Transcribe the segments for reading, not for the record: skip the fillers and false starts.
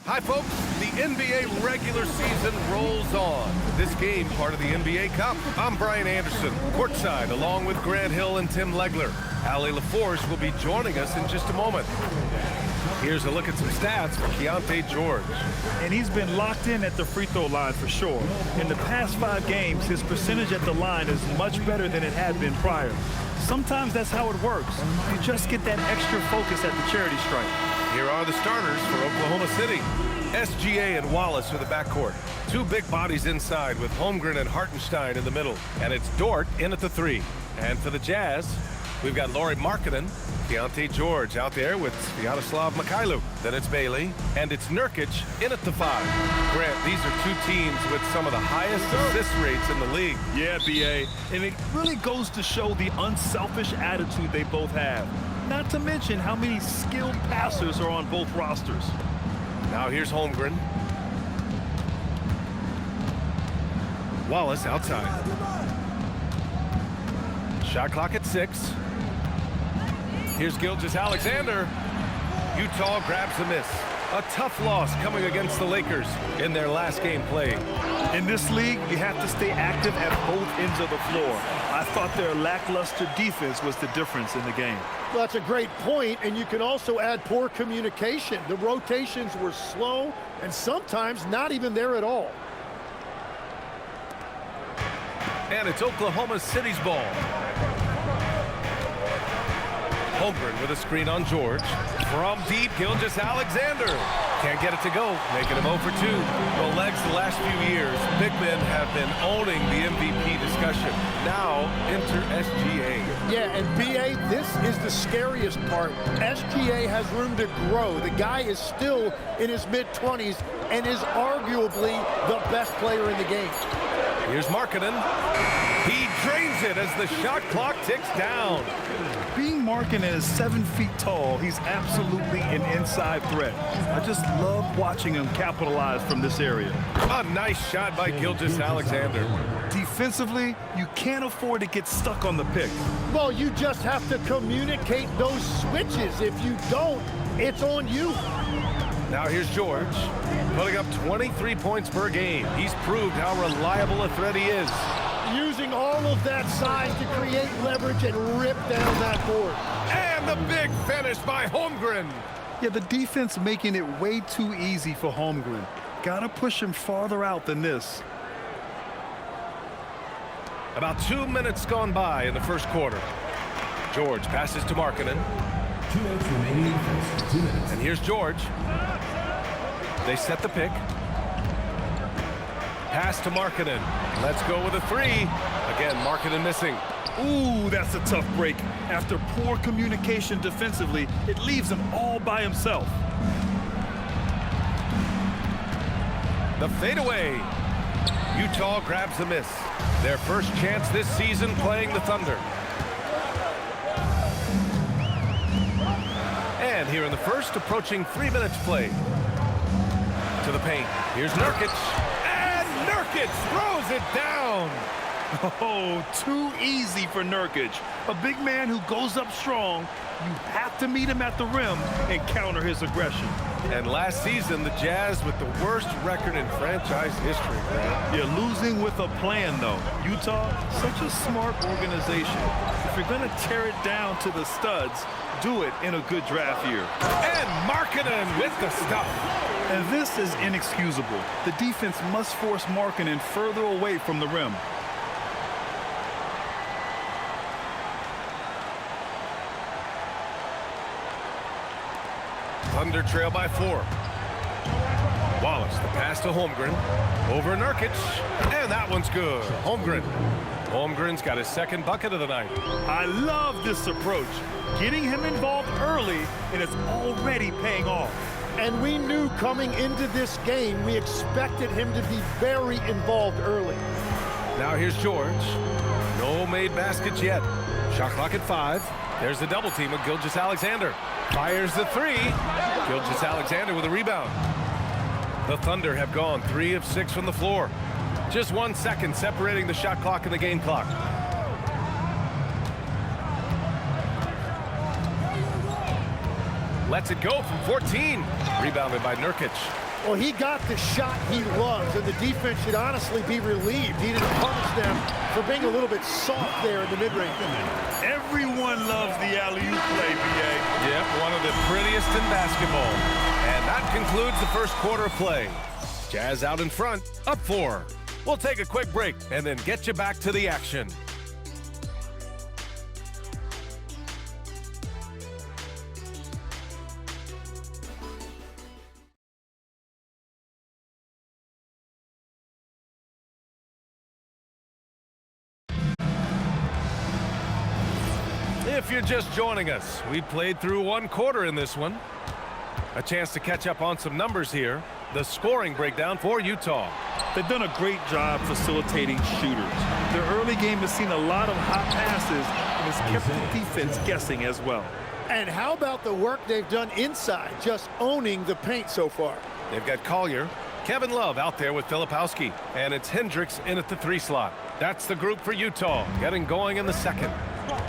Hi, folks. The NBA regular season rolls on. This game, part of the NBA Cup. I'm Brian Anderson, courtside, along with Grant Hill and Tim Legler. Allie LaForce will be joining us in just a moment. Here's a look at some stats for Keontae George. And he's been locked in at the free throw line for sure. In the past 5 games, his percentage at the line is much better than it had been prior. Sometimes that's how it works. You just get that extra focus at the charity stripe. Here are the starters for Oklahoma City. SGA and Wallace are the backcourt. 2 big bodies inside with Holmgren and Hartenstein in the middle. And it's Dort in at the 3. And for the Jazz, we've got Lauri Markkanen, Keontae George out there with Sviatoslav Mikhailu. Then it's Bailey, and it's Nurkic in at the 5. Grant, these are 2 teams with some of the highest assist rates in the league. Yeah, B.A., and it really goes to show the unselfish attitude they both have. Not to mention how many skilled passers are on both rosters. Now here's Holmgren. Wallace outside. Shot clock at 6. Here's Gilgeous-Alexander. Utah grabs a miss. A tough loss coming against the Lakers in their last game played. In this league, you have to stay active at both ends of the floor. I thought their lackluster defense was the difference in the game. Well, that's a great point, and you can also add poor communication. The rotations were slow and sometimes not even there at all. And it's Oklahoma City's ball. Holmgren with a screen on George. From deep, Gilgeous-Alexander. Can't get it to go, making him 0 for 2. Well, legs the last few years, big men have been owning the MVP discussion. Now, enter SGA. Yeah, and B.A., this is the scariest part. SGA has room to grow. The guy is still in his mid-20s and is arguably the best player in the game. Here's Markkanen. He drains it as the shot clock ticks down. Being Markkanen is 7 feet tall, he's absolutely an inside threat. I just love watching him capitalize from this area. A nice shot by Gilgeous-Alexander. Defensively, you can't afford to get stuck on the pick. Well, you just have to communicate those switches. If you don't, it's on you. Now here's George, putting up 23 points per game. He's proved how reliable a threat he is. Using all of that size to create leverage and rip down that board. And the big finish by Holmgren. Yeah, the defense making it way too easy for Holmgren. Gotta push him farther out than this. About 2 minutes gone by in the first quarter. George passes to Markkanen. 2 minutes remaining. 2 minutes. And here's George. They set the pick. Pass to Markkanen. Let's go with a 3. Again, Markkanen missing. Ooh, that's a tough break. After poor communication defensively, it leaves him all by himself. The fadeaway. Utah grabs the miss. Their first chance this season playing the Thunder. And here in the first, approaching 3 minutes played. To the paint. Here's Nurkic. And Nurkic throws it down. Oh, too easy for Nurkic. A big man who goes up strong. You have to meet him at the rim and counter his aggression. And last season, the Jazz with the worst record in franchise history. You're losing with a plan, though. Utah, such a smart organization. If you're going to tear it down to the studs, do it in a good draft year. And Markkanen with the stuff. And this is inexcusable. The defense must force Markkanen further away from the rim. Thunder trail by 4. Wallace, the pass to Holmgren. Over Nurkic. And that one's good. Holmgren. Holmgren's got his 2nd bucket of the night. I love this approach. Getting him involved early, and it's already paying off. And we knew coming into this game, we expected him to be very involved early. Now here's George. No made baskets yet. Shot clock at 5. There's the double team of Gilgeous-Alexander. Fires the 3. Gilgeous-Alexander with a rebound. The Thunder have gone 3 of 6 from the floor. Just 1 second separating the shot clock and the game clock. Lets it go from 14. Rebounded by Nurkic. Well, he got the shot he loves, and the defense should honestly be relieved. He didn't punish them for being a little bit soft there in the mid-range. Everyone loves the alley-oop play, B.A. Yep, one of the prettiest in basketball. And that concludes the first quarter of play. Jazz out in front, up 4. We'll take a quick break and then get you back to the action. If you're just joining us, we played through one quarter in this one. A chance to catch up on some numbers here. The scoring breakdown for Utah. They've done a great job facilitating shooters. Their early game has seen a lot of hot passes and has kept the defense guessing as well. And how about the work they've done inside, just owning the paint so far? They've got Collier, Kevin Love out there with Filipowski, and it's Hendricks in at the 3 slot. That's the group for Utah, getting going in the second.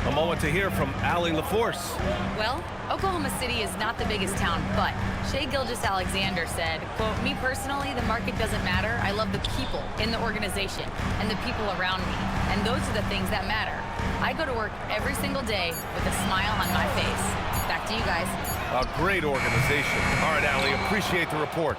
A moment to hear from Allie LaForce. Well, Oklahoma City is not the biggest town, but Shai Gilgeous-Alexander said, quote, "Me personally, the market doesn't matter. I love the people in the organization and the people around me, and those are the things that matter. I go to work every single day with a smile on my face." Back to you guys. A great organization. All right, Allie, appreciate the report.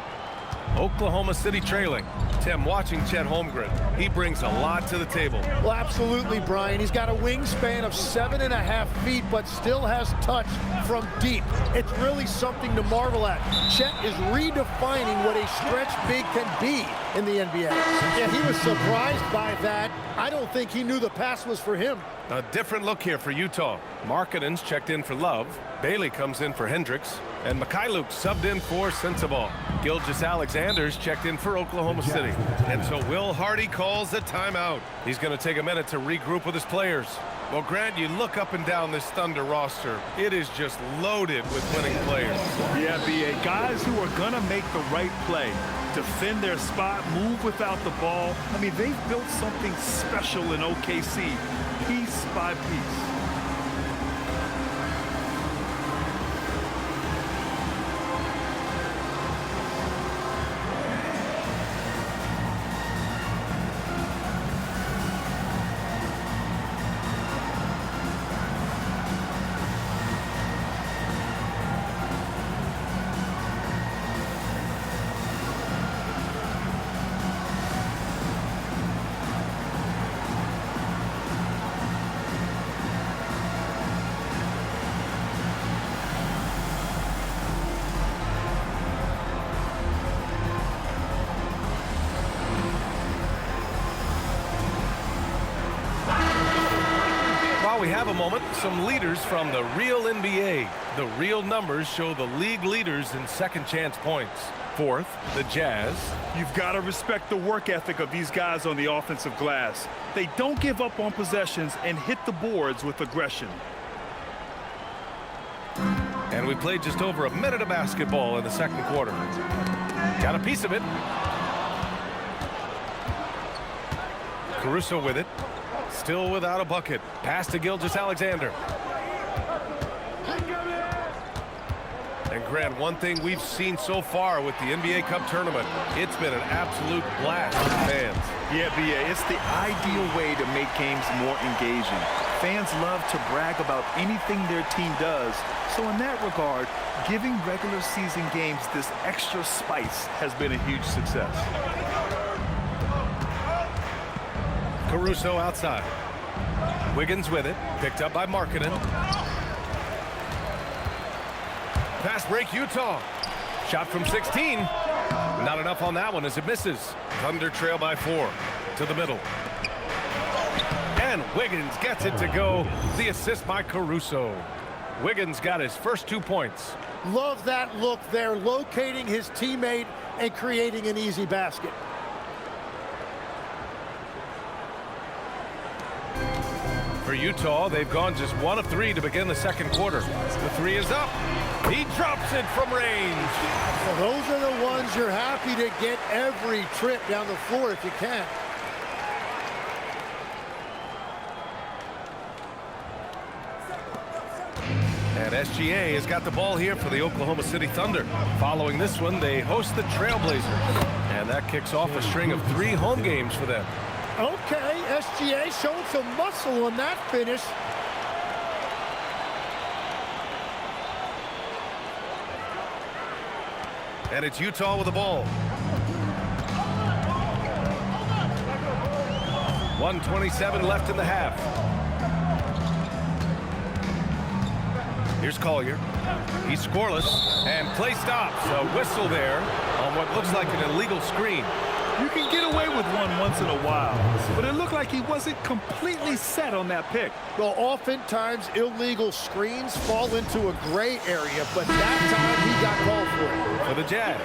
Oklahoma City trailing. Tim, watching Chet Holmgren, he brings a lot to the table. Well, absolutely, Brian. He's got a wingspan of 7.5 feet, but still has touch from deep. It's really something to marvel at. Chet is redefining what a stretch big can be in the NBA. Yeah, he was surprised by that. I don't think he knew the pass was for him. A different look here for Utah. Markkanen's checked in for Love. Bailey comes in for Hendricks. And Mikhailuk subbed in for Sensabaugh. Gilgeous-Alexander's checked in for Oklahoma City. And so Will Hardy calls a timeout. He's going to take a minute to regroup with his players. Well, Grant, you look up and down this Thunder roster. It is just loaded with winning players. Yeah, B.A. Guys who are going to make the right play, defend their spot, move without the ball. I mean, they've built something special in OKC, piece by piece. While we have a moment, some leaders from the real NBA. The real numbers show the league leaders in second chance points. Fourth, the Jazz. You've got to respect the work ethic of these guys on the offensive glass. They don't give up on possessions and hit the boards with aggression. And we played just over a minute of basketball in the second quarter. Got a piece of it. Caruso with it. Still without a bucket. Pass to Gilgeous-Alexander. And Grant, one thing we've seen so far with the NBA Cup tournament, it's been an absolute blast for the fans. Yeah, B.A., it's the ideal way to make games more engaging. Fans love to brag about anything their team does. So in that regard, giving regular season games this extra spice has been a huge success. Caruso outside. Wiggins with it. Picked up by Markkanen. Pass break, Utah. Shot from 16. Not enough on that one as it misses. Thunder trail by 4 to the middle. And Wiggins gets it to go. The assist by Caruso. Wiggins got his first 2 points. Love that look there, locating his teammate and creating an easy basket. For Utah, they've gone just 1 of 3 to begin the second quarter. The 3 is up. He drops it from range. Well, those are the ones you're happy to get every trip down the floor if you can. And SGA has got the ball here for the Oklahoma City Thunder. Following this one, they host the Trailblazers. And that kicks off a string of 3 home games for them. Okay, SGA showing some muscle on that finish. And it's Utah with the ball. 1:27 left in the half. Here's Collier. He's scoreless, and play stops. A whistle there on what looks like an illegal screen. You can get away with one once in a while, but it looked like he wasn't completely set on that pick. Well, oftentimes illegal screens fall into a gray area, but that time he got called for it. For the Jazz,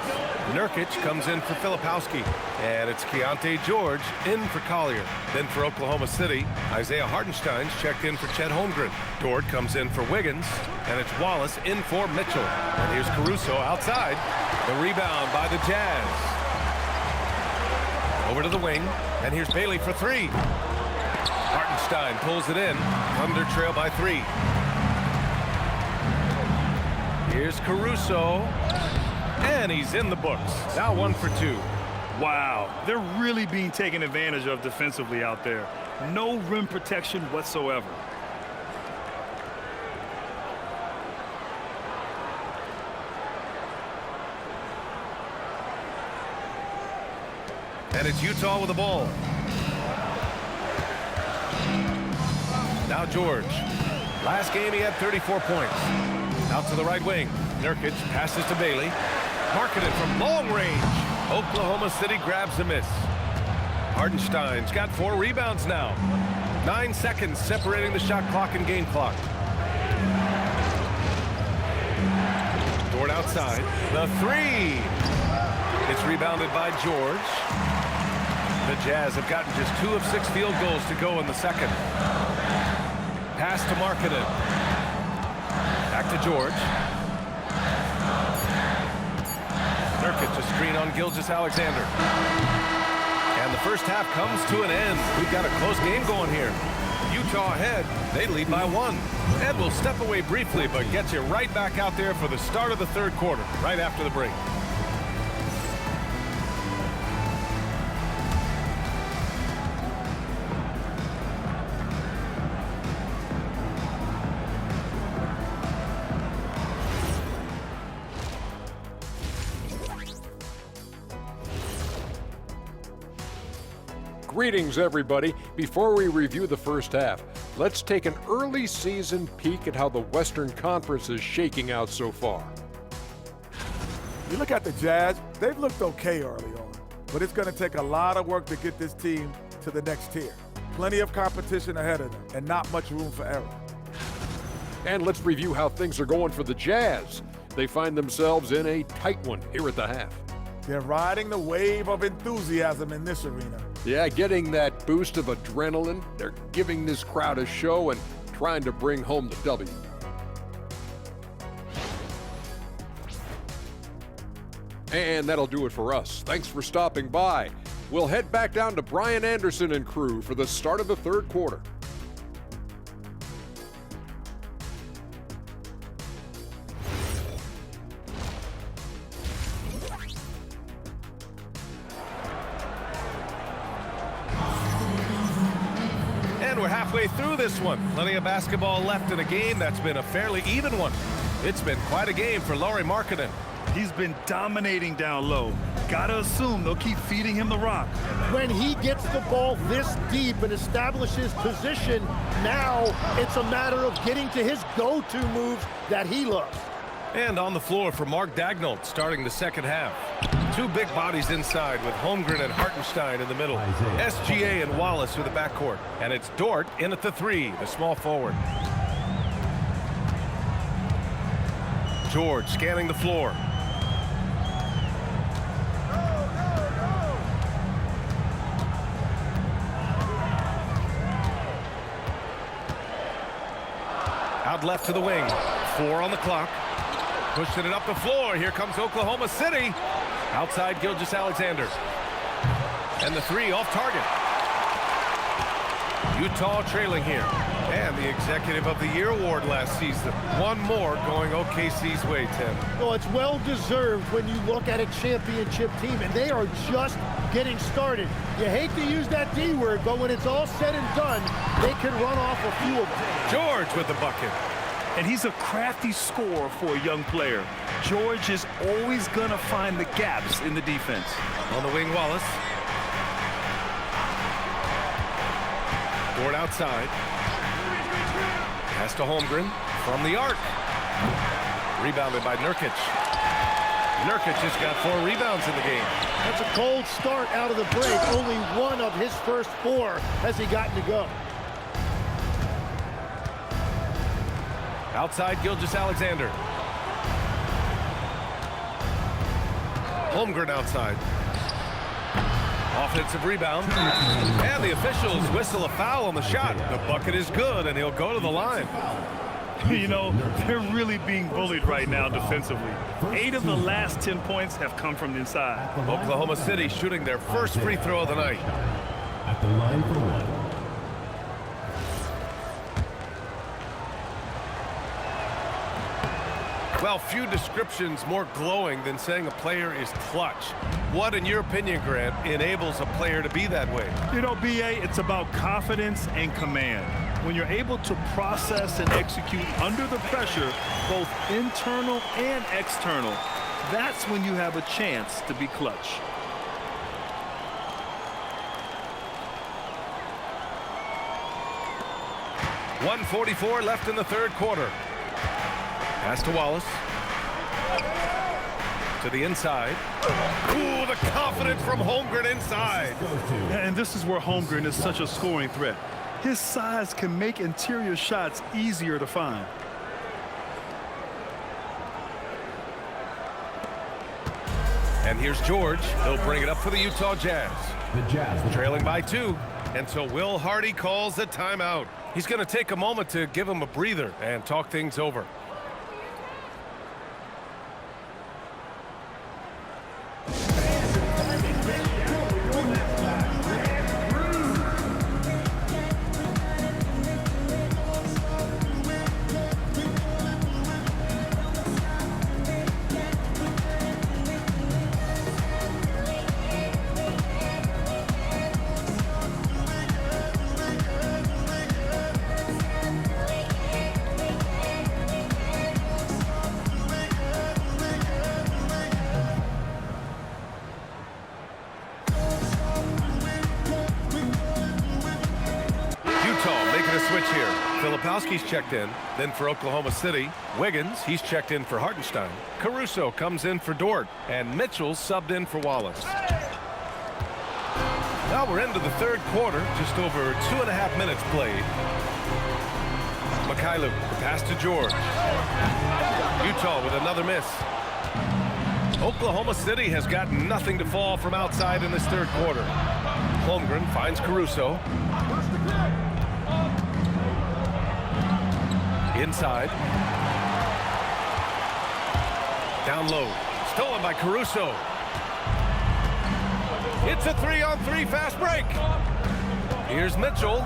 Nurkic comes in for Filipowski, and it's Keontae George in for Collier. Then for Oklahoma City, Isaiah Hartenstein's checked in for Chet Holmgren. Dort comes in for Wiggins, and it's Wallace in for Mitchell. And here's Caruso outside. The rebound by the Jazz. Over to the wing, and here's Bailey for 3. Hartenstein pulls it in. Thunder trail by 3. Here's Caruso, and he's in the books. Now 1 for 2. Wow, they're really being taken advantage of defensively out there. No rim protection whatsoever. And it's Utah with the ball. Now George. Last game he had 34 points. Out to the right wing. Nurkic passes to Bailey. Marketed from long range. Oklahoma City grabs a miss. Hartenstein's got 4 rebounds now. 9 seconds separating the shot clock and game clock. Dort outside. The 3. It's rebounded by George. The Jazz have gotten just 2 of 6 field goals to go in the second. Pass to Markkanen. Back to George. Nurkic, a screen on Gilgeous-Alexander. And the first half comes to an end. We've got a close game going here. Utah ahead. They lead by 1. Ed will step away briefly, but gets you right back out there for the start of the third quarter, right after the break. Greetings, everybody. Before we review the first half, let's take an early season peek at how the Western Conference is shaking out so far. You look at the Jazz, they've looked okay early on, but it's going to take a lot of work to get this team to the next tier. Plenty of competition ahead of them and not much room for error. And let's review how things are going for the Jazz. They find themselves in a tight one here at the half. They're riding the wave of enthusiasm in this arena. Yeah, getting that boost of adrenaline. They're giving this crowd a show and trying to bring home the W. And that'll do it for us. Thanks for stopping by. We'll head back down to Brian Anderson and crew for the start of the third quarter. And we're halfway through this one. Plenty of basketball left in a game that's been a fairly even one. It's been quite a game for Lauri Markkanen. He's been dominating down low. Gotta assume they'll keep feeding him the rock. When he gets the ball this deep and establishes position, now it's a matter of getting to his go-to moves that he loves. And on the floor for Mark Daigneault starting the second half. 2 big bodies inside with Holmgren and Hartenstein in the middle. SGA and Wallace with the backcourt. And it's Dort in at the 3, the small forward. George scanning the floor. Out left to the wing. 4 on the clock. Pushing it up the floor. Here comes Oklahoma City. Outside Gilgeous-Alexander. And the 3 off target. Utah trailing here. And the Executive of the Year award last season. One more going OKC's way, Tim. Well, it's well deserved when you look at a championship team, and they are just getting started. You hate to use that D word, but when it's all said and done, they can run off a few of them. George with the bucket. And he's a crafty scorer for a young player. George is always going to find the gaps in the defense. On the wing, Wallace. Dort outside. Pass to Holmgren from the arc. Rebounded by Nurkic. Nurkic has got 4 rebounds in the game. That's a cold start out of the break. Only one of his first 4 has he gotten to go. Outside, Gilgeous-Alexander. Holmgren outside. Offensive rebound. And the officials whistle a foul on the shot. The bucket is good, and he'll go to the line. You know, they're really being bullied right now defensively. 8 of the last 10 points have come from inside. Oklahoma City shooting their first free throw of the night. At the line for one. Well, few descriptions more glowing than saying a player is clutch. What, in your opinion, Grant, enables a player to be that way? You know, B.A., it's about confidence and command. When you're able to process and execute under the pressure, both internal and external, that's when you have a chance to be clutch. .144 left in the third quarter. Pass to Wallace. To the inside. Ooh, the confidence from Holmgren inside. And this is where Holmgren is such a scoring threat. His size can make interior shots easier to find. And here's George. He'll bring it up for the Utah Jazz. The Jazz. Trailing by 2 until Will Hardy calls the timeout. He's going to take a moment to give him a breather and talk things over. Switch here. Filipowski's checked in. Then for Oklahoma City, Wiggins, he's checked in for Hartenstein. Caruso comes in for Dort. And Mitchell's subbed in for Wallace. Now we're into the third quarter. Just over 2.5 minutes played. Mikhailuk, the pass to George. Utah with another miss. Oklahoma City has got nothing to fall from outside in this third quarter. Holmgren finds Caruso. Inside. Down low. Stolen by Caruso. It's a 3-on-3 fast break. Here's Mitchell.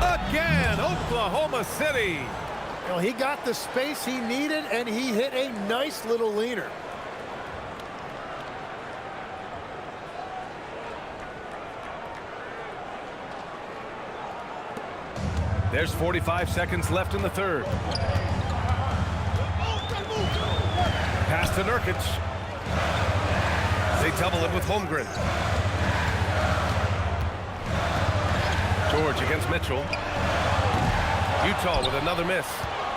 Again, Oklahoma City. You know, he got the space he needed, and he hit a nice little leaner. There's 45 seconds left in the third. Pass to Nurkic. They double it with Holmgren. George against Mitchell. Utah with another miss.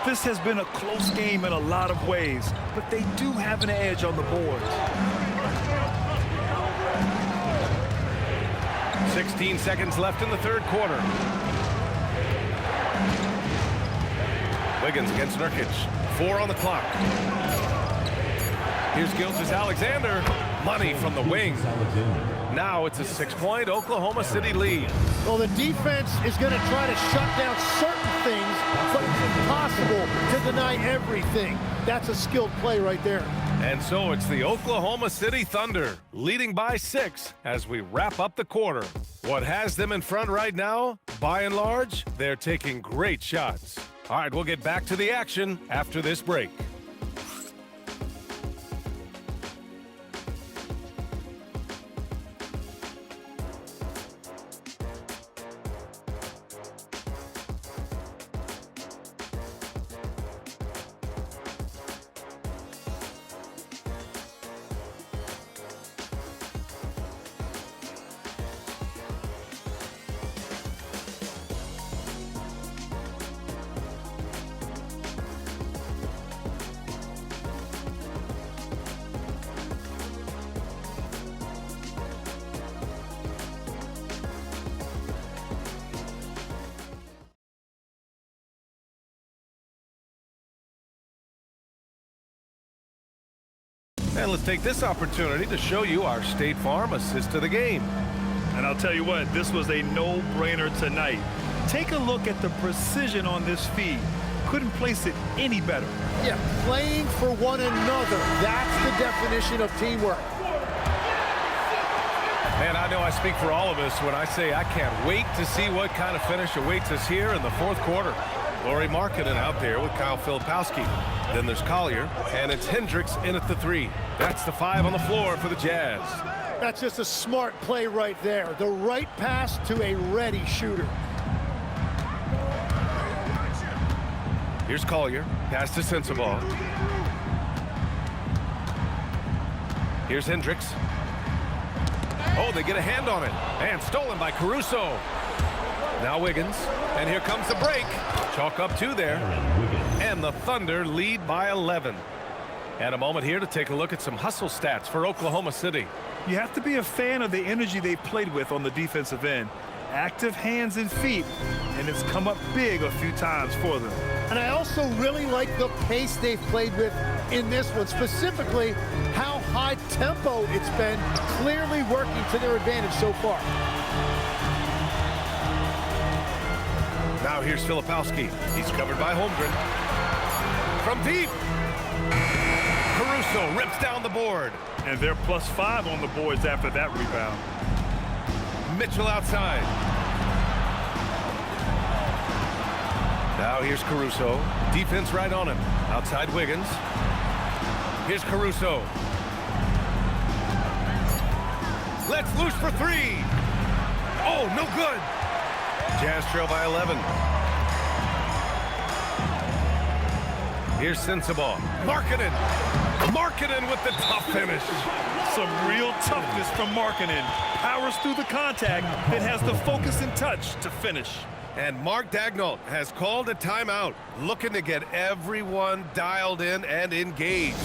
This has been a close game in a lot of ways, but they do have an edge on the boards. 16 seconds left in the third quarter. Wiggins against Nurkic. 4 on the clock. Here's Gilgeous-Alexander. Money from the wing. Now it's a 6-point Oklahoma City lead. Well, the defense is going to try to shut down certain things, but it's impossible to deny everything. That's a skilled play right there. And so it's the Oklahoma City Thunder leading by 6 as we wrap up the quarter. What has them in front right now? by and large, they're taking great shots. All right, we'll get back to the action after this break. And let's take this opportunity to show you our State Farm assist to the game. And I'll tell you what, this was a no-brainer tonight. Take a look at the precision on this feed. Couldn't place it any better. Yeah, playing for one another. That's the definition of teamwork. Man, I know I speak for all of us when I say I can't wait to see what kind of finish awaits us here in the fourth quarter. Lauri Markkanen out there with Kyle Filipowski. Then there's Collier, and it's Hendricks in at the 3. That's the 5 on the floor for the Jazz. That's just a smart play right there. The right pass to a ready shooter. Here's Collier, pass to Sensabaugh. Here's Hendricks. Oh, they get a hand on it. And stolen by Caruso. Now Wiggins. And here comes the break. Chalk up 2 there. And the Thunder lead by 11. And a moment here to take a look at some hustle stats for Oklahoma City. You have to be a fan of the energy they played with on the defensive end. Active hands and feet, and it's come up big a few times for them. And I also really like the pace they've played with in this one, specifically how high tempo it's been, clearly working to their advantage so far. Now here's Filipowski. He's covered by Holmgren. From deep. Caruso rips down the board. And they're +5 on the boards after that rebound. Mitchell outside. Now here's Caruso. Defense right on him. Outside Wiggins. Here's Caruso. Let's loose for 3. Oh, no good. Jazz trail by 11. Here's Sensabaugh. Markkanen with the tough finish. Some real toughness from Markkanen. Powers through the contact, then has the focus and touch to finish. And Mark Daigneault has called a timeout, looking to get everyone dialed in and engaged.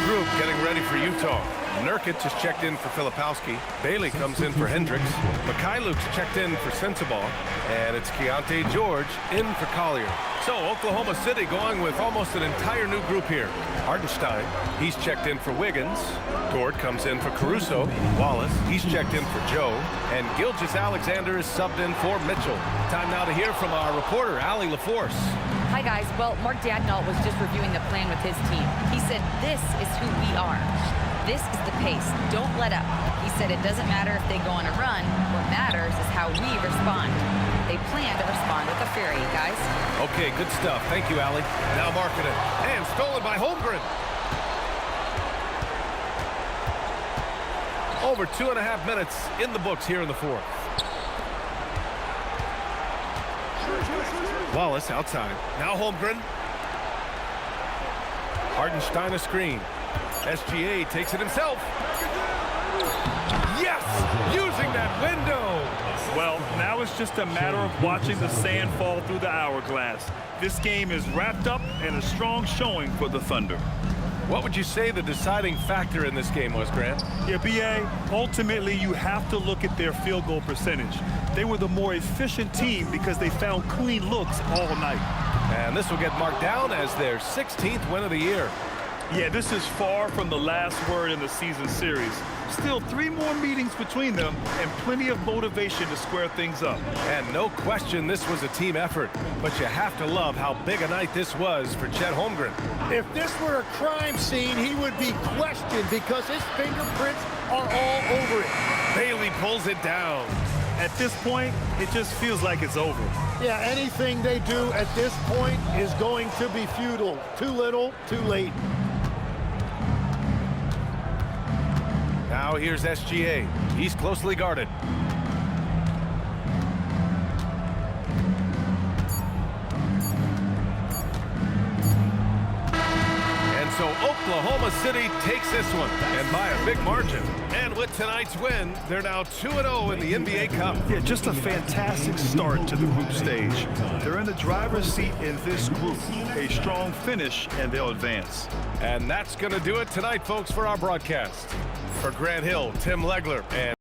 Group getting ready for Utah. Nurkic has checked in for Filipowski. Bailey comes in for Hendricks. Mikhailuk's checked in for Sensabaugh. And it's Keontae George in for Collier. So Oklahoma City going with almost an entire new group here. Hartenstein, he's checked in for Wiggins. Dort comes in for Caruso. Wallace, he's checked in for Joe. And Gilgeous-Alexander is subbed in for Mitchell. Time now to hear from our reporter, Allie LaForce. Hi, guys. Well, Mark Daigneault was just reviewing the plan with his team. He said, this is who we are. This is the pace. Don't let up. He said it doesn't matter if they go on a run. What matters is how we respond. They plan to respond with a fury, guys. Okay, good stuff. Thank you, Allie. Now Markkanen. And stolen by Holmgren. Over 2.5 minutes in the books here in the fourth. Wallace outside. Now Holmgren. Hartenstein a screen. SGA takes it himself. Yes! Using that window! Well, now it's just a matter of watching the sand fall through the hourglass. This game is wrapped up in a strong showing for the Thunder. What would you say the deciding factor in this game was, Grant? Yeah, B.A., ultimately you have to look at their field goal percentage. They were the more efficient team because they found clean looks all night. And this will get marked down as their 16th win of the year. Yeah, this is far from the last word in the season series. Still 3 more meetings between them and plenty of motivation to square things up. And no question this was a team effort, but you have to love how big a night this was for Chet Holmgren. If this were a crime scene, he would be questioned because his fingerprints are all over it. Bailey pulls it down. At this point, it just feels like it's over. Yeah, anything they do at this point is going to be futile. Too little, too late. Now here's SGA. He's closely guarded. And so Oklahoma City takes this one, and by a big margin. And with tonight's win, they're now 2-0 in the NBA Cup. Yeah, just a fantastic start to the group stage. They're in the driver's seat in this group. A strong finish, and they'll advance. And that's going to do it tonight, folks, for our broadcast. For Grant Hill, Tim Legler, and